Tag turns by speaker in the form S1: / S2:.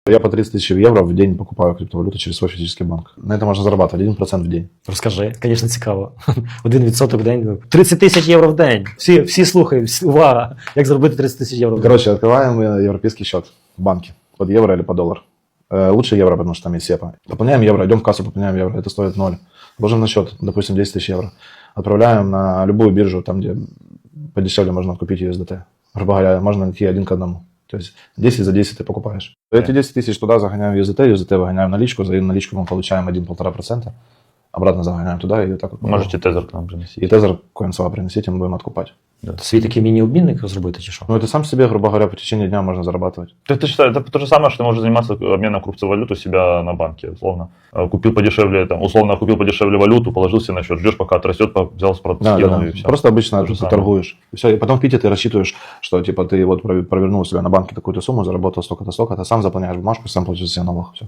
S1: Я по 30 тысяч евро в день покупаю криптовалюту через свой физический банк. На это можно зарабатывать 1% в день.
S2: Розкажи, звісно, цікаво. 1% в день. 30 тисяч євро в день. Всі слухають, увага, як заробити 30 тисяч євро в день.
S1: Короче, открываем европейский счет в банке под евро или под доллар. Лучше евро, потому что там есть СЕПА. Пополняем евро, идем в кассу, пополняем евро, это стоит 0. Ложим на счет, допустим, 10 тысяч евро. Отправляем на любую биржу, там, где подешевле можно купить USDT. Грубо говоря, можно найти 1 к 1. То есть 10 за 10 ты покупаешь. Эти 10 тысяч туда загоняем USDT, USDT выгоняем наличку, за наличку мы получаем 1-1,5%. Обратно загоняем туда и вот так вот.
S3: Можете тезер к нам принести.
S1: И тезер CoinSwap приносить, и мы будем откупать.
S2: Свій такий міні-обмінник зробити чи що?
S1: Ну, это сам себе, грубо говоря, по течение дня можно зарабатывать.
S3: Ты считаешь, это то же самое, что ты можешь заниматься обменом криптовалют у себя на банке, условно. Купил подешевле, там, условно купил подешевле валюту, положил себе на счет, ждешь, пока отрастет, взял, скинул и все.
S1: Просто обычно
S3: же
S1: ты
S3: самое.
S1: торгуешь. И все. И потом в Пите ты рассчитываешь, что типа ты вот провернул у себя на банке такую-то сумму, заработал столько-то, столько-то, сам заполняешь бумажку, сам получишь себе налог. Все.